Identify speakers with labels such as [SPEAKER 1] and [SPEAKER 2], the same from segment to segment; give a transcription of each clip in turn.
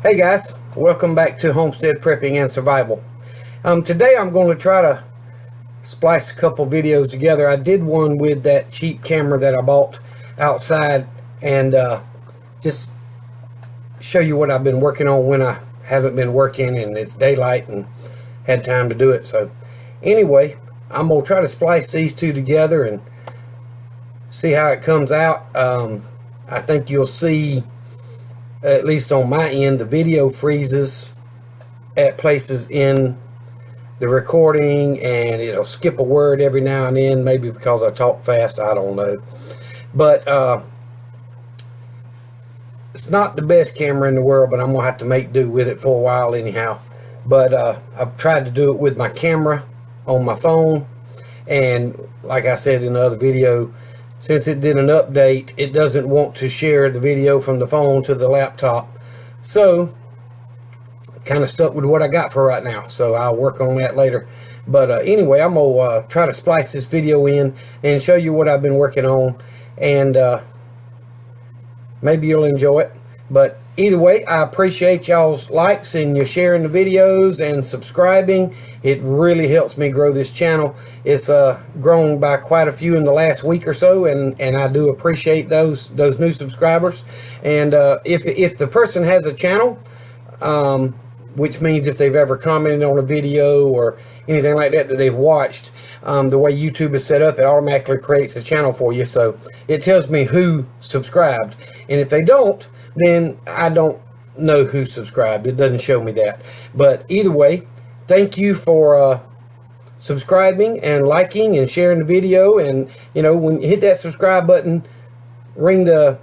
[SPEAKER 1] Hey guys, welcome back to Homestead Prepping and Survival. Today I'm going to try to splice a couple videos together. I did one with that cheap camera that I bought outside and just show you what I've been working on when I haven't been working and it's daylight and had time to do it. So anyway, I'm going to try to splice these two together and see how it comes out. I think you'll see, at least on my end, the video freezes at places in the recording and it'll skip a word every now and then, maybe because I talk fast, I don't know. But it's not the best camera in the world, but I'm gonna have to make do with it for a while anyhow. But I've tried to do it with my camera on my phone, and like I said in the other video, since it did an update, it doesn't want to share the video from the phone to the laptop. So kind of stuck with what I got for right now, so I'll work on that later. But anyway, I'm gonna try to splice this video in and show you what I've been working on, and maybe you'll enjoy it. But either way, I appreciate y'all's likes and you sharing the videos and subscribing. It really helps me grow this channel. It's grown by quite a few in the last week or so, and I do appreciate those new subscribers. And if the person has a channel, which means if they've ever commented on a video or anything like that that they've watched, the way YouTube is set up, it automatically creates a channel for you, so it tells me who subscribed. And if they don't, then I don't know who subscribed. It doesn't show me that. But either way, thank you for subscribing and liking and sharing the video. And you know, when you hit that subscribe button, ring the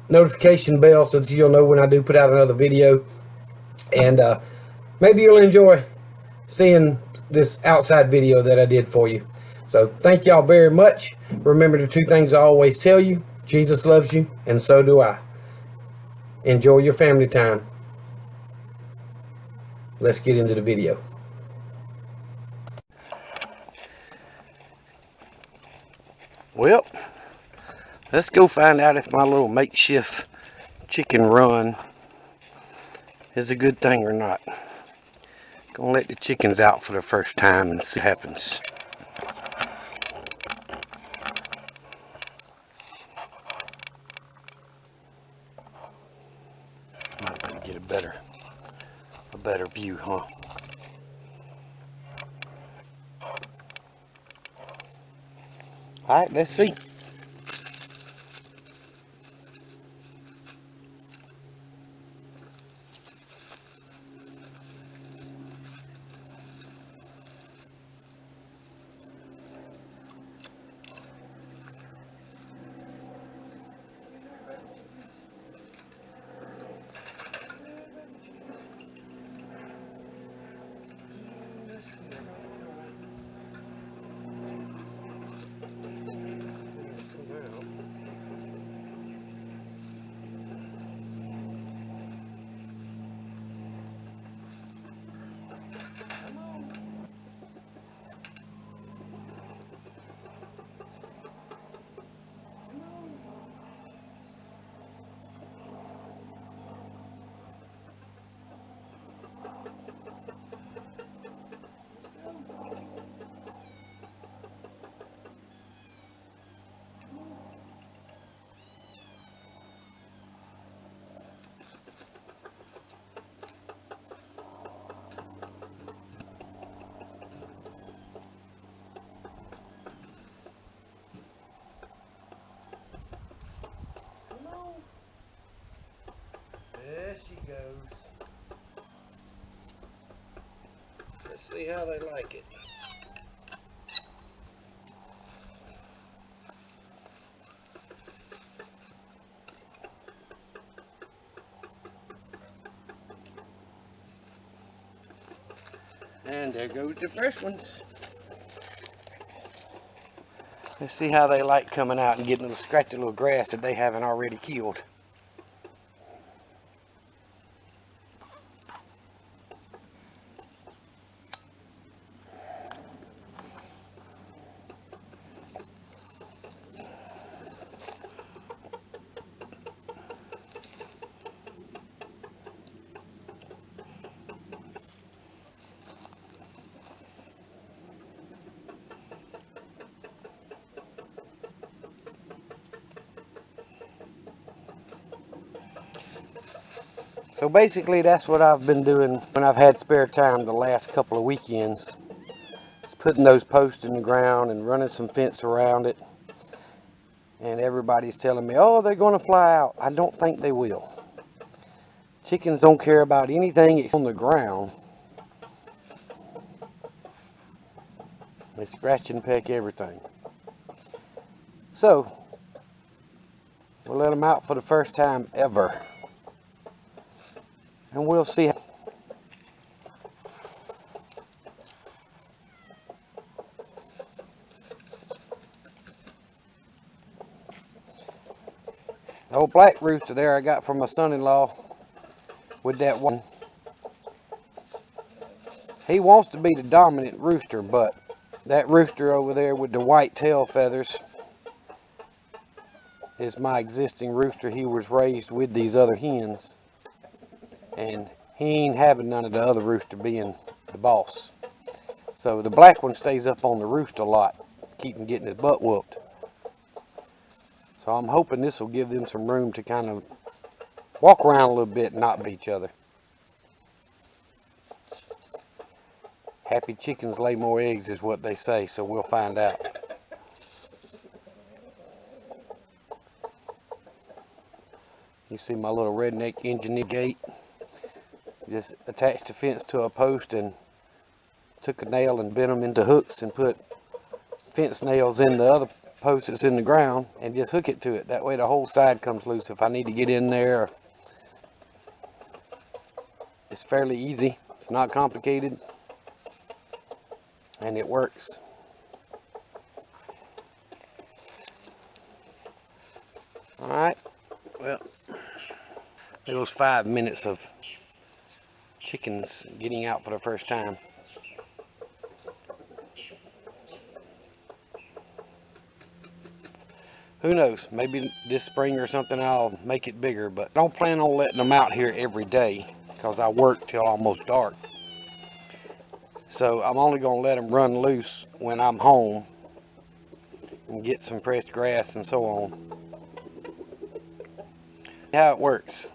[SPEAKER 1] notification bell so that you'll know when I do put out another video. And maybe you'll enjoy seeing this outside video that I did for you. So thank y'all very much. Remember the two things I always tell you: Jesus loves you, and so do I. Enjoy your family time. Let's get into the video. Well, let's go find out if my little makeshift chicken run is a good thing or not. Gonna let the chickens out for the first time and see what happens. Might be able to get a better view, huh? Alright, let's see. There she goes. Let's see how they like it. And there goes the first ones. Let's see how they like coming out and getting a little scratchy little grass that they haven't already killed. So basically that's what I've been doing when I've had spare time the last couple of weekends. It's putting those posts in the ground and running some fence around it. And everybody's telling me, oh, they're going to fly out. I don't think they will. Chickens don't care about anything on the ground. They scratch and peck everything. So, we'll let them out for the first time ever. And we'll see. The old black rooster there I got from my son-in-law with that one. He wants to be the dominant rooster, but that rooster over there with the white tail feathers is my existing rooster. He was raised with these other hens, and he ain't having none of the other rooster being the boss. So the black one stays up on the roost a lot, keep him getting his butt whooped. So I'm hoping this will give them some room to kind of walk around a little bit and not beat each other. Happy chickens lay more eggs is what they say, so we'll find out. You see my little redneck engineer gate? Just attached the fence to a post and took a nail and bent them into hooks and put fence nails in the other post that's in the ground and just hook it to it. That way the whole side comes loose. If I need to get in there, it's fairly easy. It's not complicated, and it works. Alright, well, there goes 5 minutes of chickens getting out for the first time. Who knows, maybe this spring or something I'll make it bigger, but I don't plan on letting them out here every day because I work till almost dark. So I'm only going to let them run loose when I'm home and get some fresh grass and so on. How it works.